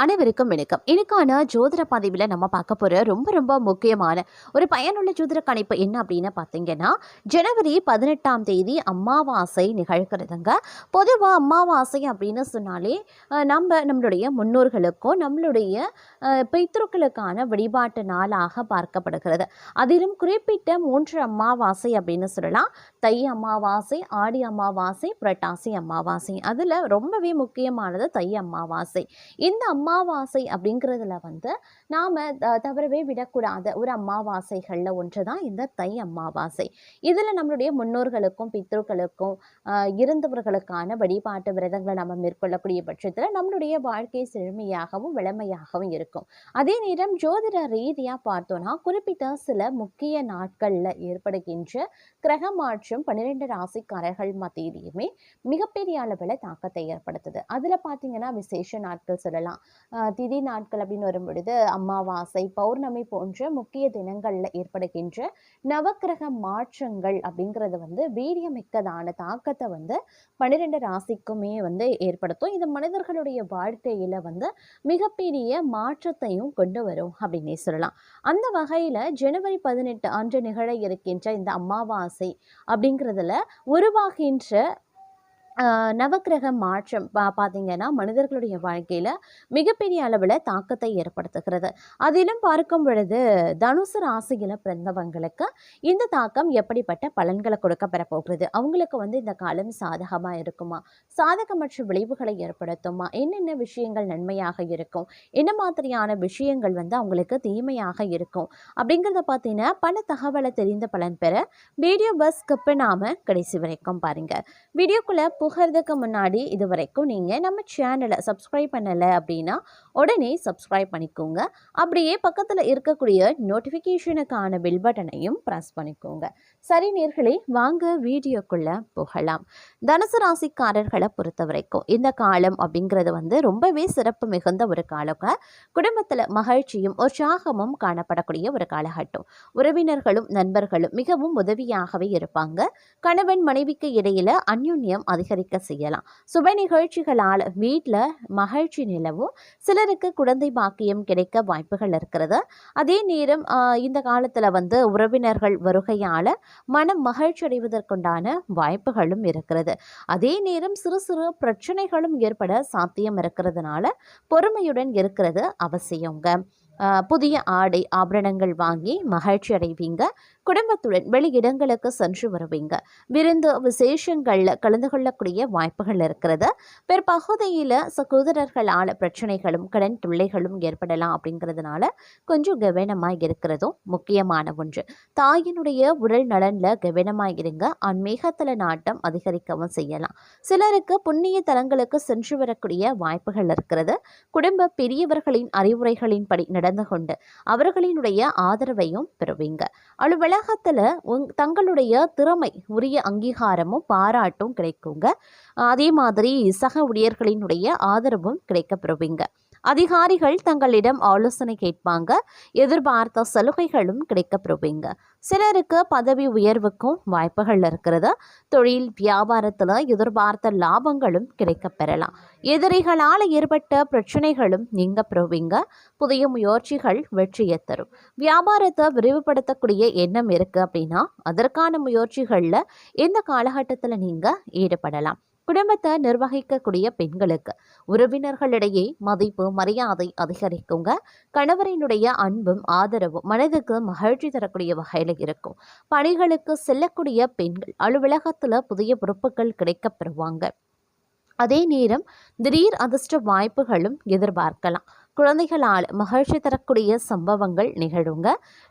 அனைவருக்கும் வணக்கம். இன்னைக்கான ஜோதிட பதிவில் நம்ம பார்க்க போகிற ரொம்ப ரொம்ப முக்கியமான ஒரு பயனுள்ள ஜோதிட கணிப்பு என்ன அப்படின்னு பார்த்தீங்கன்னா, ஜனவரி 18ஆம் தேதி அமாவாசை நிகழ்கிறதுங்க. பொதுவாக அமாவாசை அப்படின்னு சொன்னாலே நம்மளுடைய முன்னோர்களுக்கும் நம்மளுடைய பித்ருக்களுக்கான வழிபாட்டு நாளாக பார்க்கப்படுகிறது. அதிலும் குறிப்பிட்ட 3 அமாவாசை அப்படின்னு சொல்லலாம். தை அமாவாசை, ஆடி அமாவாசை, புரட்டாசி அமாவாசை. அதில் ரொம்பவே முக்கியமானது தை அமாவாசை. இந்த அமாவாசை அப்படிங்கிறதுல நாம் தவறவே விடக்கூடாத ஒரு அமாவாசைகளில் ஒன்று தான் இந்த தை அமாவாசை. இதில் நம்மளுடைய முன்னோர்களுக்கும் பித்ருக்களுக்கும் இருந்தவர்களுக்கான வழிபாட்டு விரதங்களை நம்ம மேற்கொள்ளக்கூடிய பட்சத்தில் நம்மளுடைய வாழ்க்கை செழுமையாகவும் வளமையாகவும் இருக்கும். அதே நேரம் ஜோதிட ரீதியாக பார்த்தோன்னா குறிப்பிட்ட சில முக்கிய நாட்களில் ஏற்படுகின்ற கிரக மாற்றம் 12 ராசிக்காரர்கள் மத்தியிலையுமே மிகப்பெரிய அளவில் தாக்கத்தை ஏற்படுத்துது. அதில் பார்த்தீங்கன்னா விசேஷ நாட்கள் சொல்லலாம். திதி நாட்கள் அப்படின்னு வரும்பொழுது அமாவாசை, பௌர்ணமி போன்ற முக்கிய தினங்களில் ஏற்படுகின்ற நவக்கிரக மாற்றங்கள் அப்படிங்கிறது வீரியமிக்கதான தாக்கத்தை 12 ராசிக்குமே ஏற்படுத்தும். இது மனிதர்களுடைய வாழ்க்கையில மிகப்பெரிய மாற்றத்தையும் கொண்டு வரும் அப்படின்னே சொல்லலாம். அந்த வகையில ஜனவரி 18 அன்று நிகழ இருக்கின்ற இந்த அமாவாசை அப்படிங்கிறதுல உருவாகின்ற நவக்கிரக மாற்றம் பார்த்தீங்கன்னா மனிதர்களுடைய வாழ்க்கையில் மிகப்பெரிய அளவில் தாக்கத்தை ஏற்படுத்துகிறது. அதிலும் பார்க்கும் பொழுது தனுசு ராசியில் பிறந்தவங்களுக்கு இந்த தாக்கம் எப்படிப்பட்ட பலன்களை கொடுக்க பெறப்போகிறது, அவங்களுக்கு இந்த காலம் சாதகமாக இருக்குமா, சாதகமற்ற விளைவுகளை ஏற்படுத்துமா, என்னென்ன விஷயங்கள் நன்மையாக இருக்கும், என்ன மாதிரியான விஷயங்கள் அவங்களுக்கு தீமையாக இருக்கும் அப்படிங்கிறத பார்த்தீங்கன்னா பல தகவலை தெரிந்த பலன் பெற வீடியோ ஸ்கிப் பண்ணாம கடைசி வரைக்கும் பாருங்க. வீடியோக்குள்ள போகிறதுக்கு முன்னாடி இது வரைக்கும் நீங்கள் நம்ம சேனலை சப்ஸ்கிரைப் பண்ணலை அப்படின்னா உடனே சப்ஸ்கிரைப் பண்ணிக்கோங்க. அப்படியே பக்கத்தில் இருக்கக்கூடிய நோட்டிஃபிகேஷனுக்கான பெல் பட்டனையும் ப்ரெஸ் பண்ணிக்கோங்க. சரி நேர்களே, வாங்க வீடியோக்குள்ளே போகலாம். தனுசு ராசிக்காரர்களை பொறுத்த வரைக்கும் இந்த காலம் அப்படிங்கிறது ரொம்பவே சிறப்பு மிகுந்த ஒரு காலங்க. குடும்பத்தில் மகிழ்ச்சியும் உற்சாகமும் காணப்படக்கூடிய ஒரு காலகட்டம். உறவினர்களும் நண்பர்களும் மிகவும் உதவியாகவே இருப்பாங்க. கணவன் மனைவிக்கு இடையில அந்யுன்யம் அதிகரிக்க செய்யலாம். சுப நிகழ்ச்சிகளால் வீட்டில் மகிழ்ச்சி நிலவும். சிலருக்கு குழந்தை பாக்கியம் கிடைக்க வாய்ப்புகள் இருக்கிறது. அதே நேரம் இந்த காலத்தில் உறவினர்கள் வருகையால் மனம் மகிழ்ச்சி அடைவதற்குண்டான வாய்ப்புகளும் இருக்கிறது. அதே நேரம் சிறு சிறு பிரச்சனைகளும் ஏற்பட சாத்தியம் இருக்கிறதுனால பொறுமையுடன் இருக்கிறது அவசியங்க. புதிய ஆடை ஆபரணங்கள் வாங்கி மகிழ்ச்சி அடைவீங்க. குடும்பத்துடன் வெளியிடங்களுக்கு சென்று வருவீங்க. விருந்து விசேஷங்களில் கலந்து கொள்ளக்கூடிய வாய்ப்புகள் இருக்கிறது. பிற்பகுதியில் சகோதரர்களால் பிரச்சனைகளும் கடன் தொல்லைகளும் ஏற்படலாம். அப்படிங்கிறதுனால கொஞ்சம் கவனமாக இருக்கிறதும் முக்கியமான ஒன்று. தாயினுடைய உடல் நலனில் கவனமாக இருங்க. ஆன்மீகத்தில் நாட்டம் அதிகரிக்கவும் செய்யலாம். சிலருக்கு புண்ணிய தலங்களுக்கு சென்று வரக்கூடிய வாய்ப்புகள் இருக்கிறது. குடும்ப பெரியவர்களின் அறிவுரைகளின்படி நடந்து கொண்டு அவர்களினுடைய ஆதரவையும் பெறுவீங்க. அலுவலகத்துல தங்களுடைய திறமை உரிய அங்கீகாரமும் பாராட்டும் கிடைக்குங்க. அதே மாதிரி சக ஊழியர்களினுடைய ஆதரவும் கிடைக்க பெறுவீங்க. அதிகாரிகள் தங்களிடம் ஆலோசனை கேட்பாங்க. எதிர்பார்த்த சலுகைகளும் கிடைக்க பெறுவீங்க. சிலருக்கு பதவி உயர்வுக்கும் வாய்ப்புகள் இருக்கிறது. தொழில் வியாபாரத்தில் எதிர்பார்த்த லாபங்களும் கிடைக்க பெறலாம். எதிரிகளால் ஏற்பட்ட பிரச்சனைகளும் நீங்க பெறுவீங்க. புதிய முயற்சிகள் வெற்றியை தரும். வியாபாரத்தை விரிவுபடுத்தக்கூடிய எண்ணம் இருக்கு அப்படின்னா அதற்கான முயற்சிகளில் இந்த காலகட்டத்தில் நீங்க ஈடுபடலாம். குடும்பத்தை நிர்வகிக்கக்கூடிய பெண்களுக்கு உறவினர்களிடையே மதிப்பு மரியாதை அதிகரிக்குங்க. கணவரினுடைய அன்பும் ஆதரவும் மனதுக்கு மகிழ்ச்சி தரக்கூடிய வகையில் இருக்கும். பணிகளுக்கு செல்லக்கூடிய பெண்கள் அலுவலகத்தில் புதிய பொறுப்புகள் கிடைக்க பெறுவாங்க. அதே நேரம் திடீர் அதிர்ஷ்ட வாய்ப்புகளும் எதிர்பார்க்கலாம். குழந்தைகளால் மகிழ்ச்சி தரக்கூடிய சம்பவங்கள் நிகழுங்க.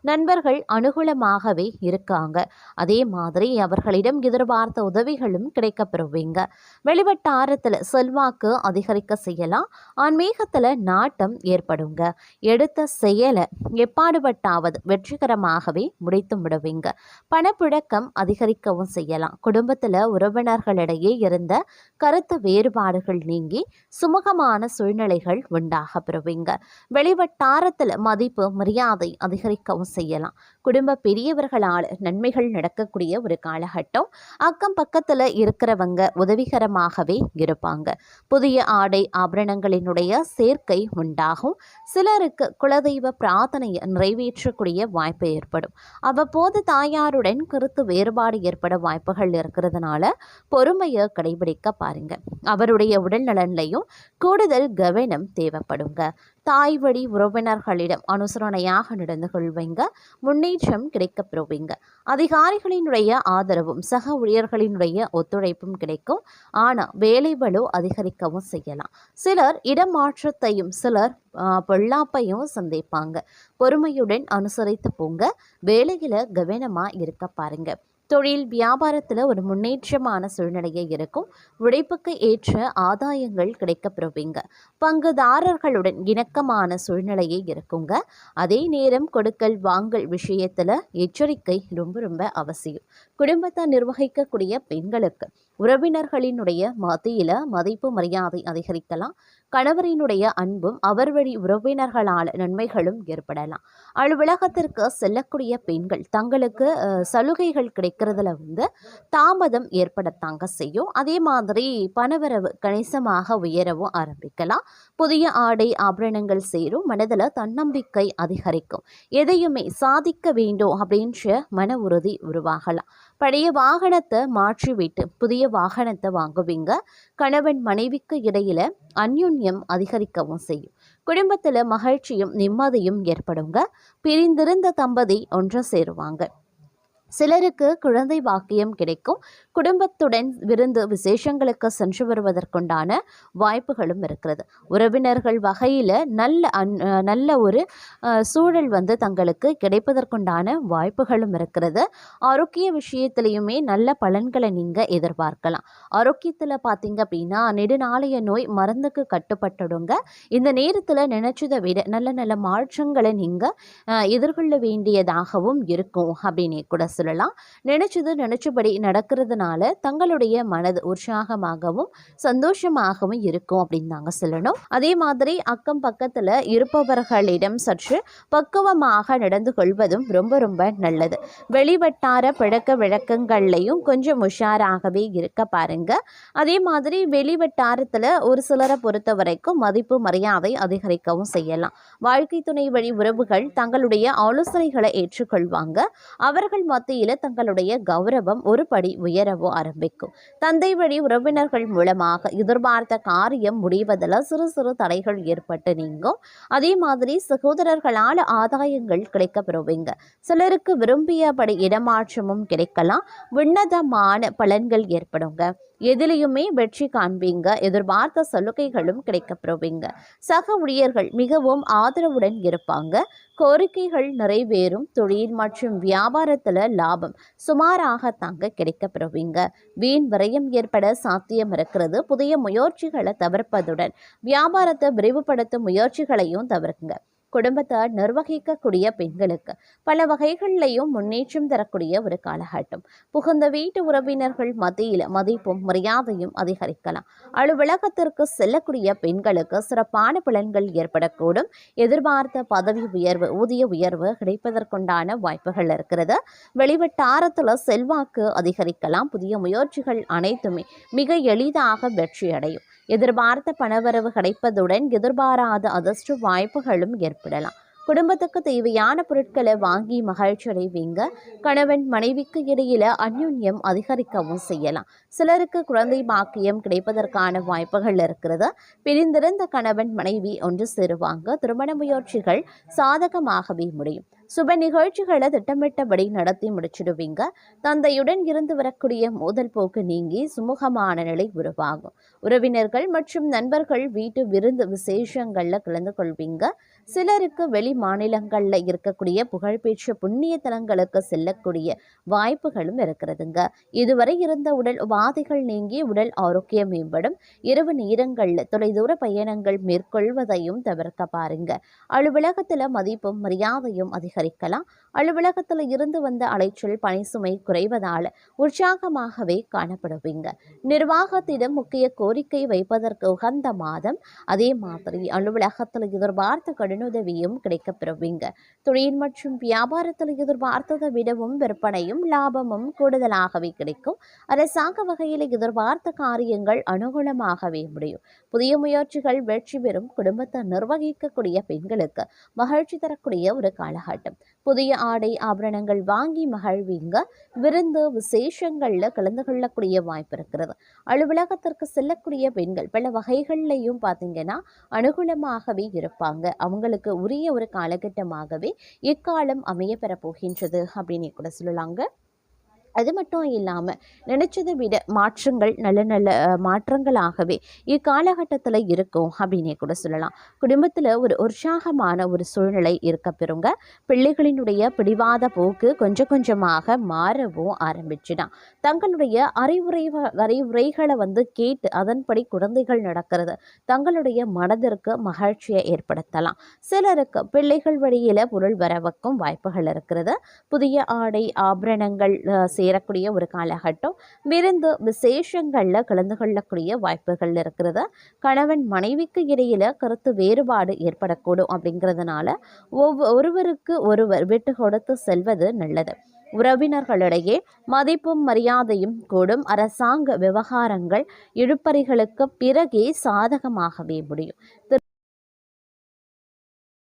நண்பர்கள் அனுகூலமாகவே இருக்காங்க. அதே மாதிரி அவர்களிடம் எதிர்பார்த்த உதவிகளும் கிடைக்க பெறுவீங்க. வெளிவட்டாரத்தில் செல்வாக்கு அதிகரிக்க செய்யலாம். ஆன்மீகத்தில் நாட்டம் ஏற்படுங்க. எடுத்த செயலை எப்பாடுபட்டாவது வெற்றிகரமாகவே முடித்து விடுவீங்க. பணப்புழக்கம் அதிகரிக்கவும் செய்யலாம். குடும்பத்தில் உறவினர்களிடையே இருந்த கருத்து வேறுபாடுகள் நீங்கி சுமூகமான சூழ்நிலைகள் உண்டாக பெறுவீங்க. பெறுவீங்க. வெளிவட்டாரத்தில் மதிப்பு மரியாதை அதிகரிக்கவும் செய்யலாம். குடும்ப பெரியவர்களால் நன்மைகள் நடக்கக்கூடிய ஒரு காலகட்டம். அக்கம் பக்கத்தில் இருக்கிறவங்க உதவிகரமாகவே இருப்பாங்க. புதிய ஆடை ஆபரணங்களினுடைய சேர்க்கை உண்டாகும். சிலருக்கு குலதெய்வ பிரார்த்தனையை நிறைவேற்றக்கூடிய வாய்ப்பு ஏற்படும். அவ்வப்போது தாயாருடன் கருத்து வேறுபாடு ஏற்பட வாய்ப்புகள் இருக்கிறதுனால பொறுமையை கடைபிடிக்க பாருங்க. அவருடைய உடல் நலன்லையும் கூடுதல் கவனம் தேவைப்படுங்க. தாய் வழி உறவினர்களிடம் அனுசரணையாக நடந்து கொள்வீங்க. முன்னேற்றம் கிடைக்கப் பெறுவீங்க. அதிகாரிகளினுடைய ஆதரவும் சக ஊழியர்களினுடைய ஒத்துழைப்பும் கிடைக்கும். ஆனால் வேலை பளு அதிகரிக்கவும் செய்யலாம். சிலர் இடமாற்றத்தையும் சிலர் பொல்லாப்பையும் சந்திப்பாங்க. பொறுமையுடன் அனுசரித்து போங்க. வேலையில் கவனமாக இருக்க பாருங்க. தொழில் வியாபாரத்தில் ஒரு முன்னேற்றமான சூழ்நிலையை இருக்கும். உழைப்புக்கு ஏற்ற ஆதாயங்கள் கிடைக்கப்பெறுவீங்க. பங்குதாரர்களுடன் இணக்கமான சூழ்நிலையை இருக்குங்க. அதே நேரம் கொடுக்கல் வாங்கல் விஷயத்தில் எச்சரிக்கை ரொம்ப ரொம்ப அவசியம். குடும்பத்தை நிர்வகிக்கக்கூடிய பெண்களுக்கு உறவினர்களினுடைய மத்தியில் மதிப்பு மரியாதை அதிகரிக்கலாம். கணவரினுடைய அன்பும் அவர் வழி உறவினர்களால் நன்மைகளும் ஏற்படலாம். அலுவலகத்திற்கு செல்லக்கூடிய பெண்கள் தங்களுக்கு சலுகைகள் கிடைக்கிறதுல தாமதம் ஏற்படத்தாங்க செய்யும். அதே மாதிரி பணவரவு கணிசமாக உயரவும் ஆரம்பிக்கலாம். புதிய ஆடை ஆபரணங்கள் சேரும். மனதில் தன்னம்பிக்கை அதிகரிக்கும். எதையுமே சாதிக்க வேண்டும் அப்படின்ற மன உறுதி உருவாகலாம். பழைய வாகனத்தை மாற்றிவிட்டு புதிய வாகனத்தை வாங்குவீங்க. கணவன் மனைவிக்கு இடையில அந்யுன்யம் அதிகரிக்கவும் செய்யும். குடும்பத்தில் மகிழ்ச்சியும் நிம்மதியும் ஏற்படுங்க. பிரிந்திருந்த தம்பதி ஒன்று சேருவாங்க. சிலருக்கு குழந்தை பாக்கியம் கிடைக்கும். குடும்பத்துடன் விருந்து விசேஷங்களுக்கு சென்று வருவதற்குண்டான வாய்ப்புகளும் இருக்கிறது. உறவினர்கள் வகையில் நல்ல ஒரு சூழல் தங்களுக்கு கிடைப்பதற்குண்டான வாய்ப்புகளும் இருக்கிறது. ஆரோக்கிய விஷயத்திலையுமே நல்ல பலன்களை நீங்கள் எதிர்பார்க்கலாம். ஆரோக்கியத்தில் பார்த்தீங்க அப்படின்னா நெடுநாளைய நோய் மருந்துக்கு கட்டுப்பட்டுடுங்க. இந்த நேரத்தில் நினைச்சதை விட நல்ல நல்ல மாற்றங்களை நீங்கள் எதிர்கொள்ள வேண்டியதாகவும் இருக்கும் அப்படின்னே கூட சொல்லலாம். நினைச்சபடி நடக்கிறதுனால தங்களுடைய மனது உற்சாகமாகவும் சந்தோஷமாகவும் இருக்கும் அப்படின்னு தாங்க சொல்லணும். அதே மாதிரி அக்கம் பக்கத்துல இருப்பவர்களிடம் சற்று பக்குவமாக நடந்து கொள்வதும் ரொம்ப ரொம்ப நல்லது. வெளிவட்டார பழக்க வழக்கங்கள்லையும் கொஞ்சம் உஷாராகவே இருக்க பாருங்க. அதே மாதிரி வெளிவட்டாரத்துல ஒரு சிலரை பொறுத்த வரைக்கும் மதிப்பு மரியாதை அதிகரிக்கவும் செய்யலாம். வாழ்க்கை துணை வழி உறவுகள் தங்களுடைய ஆலோசனைகளை ஏற்றுக்கொள்வாங்க. அவர்கள் மத்தியில தங்களுடைய கௌரவம் ஒரு படி உயரவோ ஆரம்பிக்கும். தந்தை வழி உறவினர்கள் மூலமாக எதிர்பார்த்த காரியம் முடிவதில் சிறு சிறு தடைகள் ஏற்பட்டு நீங்கும். அதே மாதிரி சகோதரர்களால் ஆதாயங்கள் கிடைக்க பெறுவீங்க. சிலருக்கு விரும்பியபடி இடமாற்றமும் கிடைக்கலாம். உன்னதமான பலன்கள் ஏற்படுங்க. எதிலையுமே வெற்றி காண்பீங்க. எதிர்பார்த்த சலுகைகளும் கிடைக்கப்பெறுவீங்க. சக ஊழியர்கள் மிகவும் ஆதரவுடன் இருப்பாங்க. கோரிக்கைகள் நிறைவேறும். தொழில் மற்றும் வியாபாரத்தில் லாபம் சுமாராக தாங்க கிடைக்கப்பெறுவீங்க. வீண் விரயம் ஏற்பட சாத்தியம் இருக்கிறது. புதிய முயற்சிகளை தவிர்ப்பதுடன் வியாபாரத்தை விரிவுபடுத்தும் முயற்சிகளையும் தவிர்க்குங்க. குடும்பத்தை நிர்வகிக்கக்கூடிய பெண்களுக்கு பல வகைகள்லையும் முன்னேற்றம் தரக்கூடிய ஒரு காலகட்டம். புகுந்த வீட்டு உறவினர்கள் மத்தியில் மதிப்பும் மரியாதையும் அதிகரிக்கலாம். அலுவலகத்திற்கு செல்லக்கூடிய பெண்களுக்கு சிறப்பான பலன்கள் ஏற்படக்கூடும். எதிர்பார்த்த பதவி உயர்வு ஊதிய உயர்வு கிடைப்பதற்குண்டான வாய்ப்புகள் இருக்கிறது. வெளிவட்டாரத்தில் செல்வாக்கு அதிகரிக்கலாம். புதிய முயற்சிகள் அனைத்துமே மிக எளிதாக வெற்றி அடையும். எதிர்பார்த்த பணவரவு கிடைப்பதுடன் எதிர்பாராத அதிர்ஷ்ட வாய்ப்புகளும் ஏற்படலாம். குடும்பத்துக்கு தேவையான பொருட்களை வாங்கி மகிழ்ச்சி அடைவீங்க. கணவன் மனைவிக்கு இடையில அந்யுன்யம் அதிகரிக்கவும் செய்யலாம். சிலருக்கு குழந்தை பாக்கியம் கிடைப்பதற்கான வாய்ப்புகள் இருக்கிறது. பிரிந்திருந்த கணவன் மனைவி ஒன்று சேருவாங்க. திருமண முயற்சிகள் சாதகமாகவே முடியும். சுப நிகழ்ச்சிகளை திட்டமிட்டபடி நடத்தி முடிச்சிடுவீங்க. தந்தையுடன் இருந்து வரக்கூடிய மோதல் போக்கு நீங்கி சுமூகமான நிலை உருவாகும். உறவினர்கள் மற்றும் நண்பர்கள் வீட்டு விருந்து விசேஷங்கள்ல கலந்து கொள்வீங்க. சிலருக்கு வெளி மாநிலங்கள்ல இருக்கக்கூடிய புகழ்பெற்ற புண்ணிய தலங்களுக்கு செல்லக்கூடிய வாய்ப்புகளும் இருக்கிறதுங்க. இதுவரை இருந்த உடல் உபாதைகள் நீங்கி உடல் ஆரோக்கியம் மேம்படும். இரவு நேரங்கள்ல தொலைதூர பயணங்கள் மேற்கொள்வதையும் தவிர்க்க பாருங்க. அலுவலகத்துல மதிப்பும் மரியாதையும் அதிக அதிகரிக்கலாம். அலுவலகத்தில் இருந்து வந்த அலைச்சல் பணி சுமை குறைவதால் உற்சாகமாகவே காணப்படுவீங்க. நிர்வாகத்திடம் முக்கிய கோரிக்கை வைப்பதற்கு உகந்த மாதம். அதே மாதிரி அலுவலகத்தில் எதிர்பார்த்த கடனுதவியும் கிடைக்கப்பெறுவீங்க. தொழில் மற்றும் வியாபாரத்தில் எதிர்பார்த்ததை விடவும் விற்பனையும் லாபமும் கூடுதலாகவே கிடைக்கும். அரசாங்க வகையில் எதிர்பார்த்த காரியங்கள் அனுகூலமாகவே முடியும். புதிய முயற்சிகள் வெற்றி பெறும். குடும்பத்தை நிர்வகிக்கக்கூடிய பெண்களுக்கு மகிழ்ச்சி தரக்கூடிய ஒரு காலகட்டம். புதிய ஆடை ஆபரணங்கள் வாங்கி மகிழ்வீங்க. விருந்து விசேஷங்கள்ல கலந்து கொள்ளக்கூடிய வாய்ப்பு இருக்கிறது. அலுவலகத்திற்கு செல்லக்கூடிய பெண்கள் பல வகைகள்லையும் பார்த்தீங்கன்னா அனுகூலமாகவே இருப்பாங்க. அவங்களுக்கு உரிய ஒரு காலகட்டமாகவே இக்காலம் அமைய பெற போகின்றது அப்படின்னு கூட சொல்லலாங்க. அது மட்டும் இல்லாமல் நினைச்சதை விட மாற்றங்கள் நல்ல நல்ல மாற்றங்களாகவே இக்காலகட்டத்தில் இருக்கும் அப்படின்னே கூட சொல்லலாம். குடும்பத்தில் ஒரு உற்சாகமான ஒரு சூழ்நிலை இருக்க பெறுங்க. பிள்ளைகளினுடைய பிடிவாத போக்கு கொஞ்சம் கொஞ்சமாக மாறவும் ஆரம்பிச்சுதான். தங்களுடைய அறிவுரைகளை கேட்டு அதன்படி குழந்தைகள் நடக்கிறது தங்களுடைய மனதிற்கு மகிழ்ச்சியை ஏற்படுத்தலாம். சிலருக்கு பிள்ளைகள் வழியில் பொருள் வரவுக்கும் வாய்ப்புகள் இருக்கிறது. புதிய ஆடை ஆபரணங்கள் சேரக்கூடிய ஒரு காலகட்டம். விருந்து விசேஷங்கள்ல கலந்து கொள்ளக்கூடிய வாய்ப்புகள் இருக்கிறது. கணவன் மனைவிக்கு இடையில கருத்து வேறுபாடு ஏற்படக்கூடும். அப்படிங்கிறதுனால ஒருவருக்கு ஒருவர் விட்டு கொடுத்து செல்வது நல்லது. உறவினர்களிடையே மதிப்பும் மரியாதையும் கூடும். அரசாங்க விவகாரங்கள் இழுபறிகளுக்கு பிறகே சாதகமாகவே முடியும்.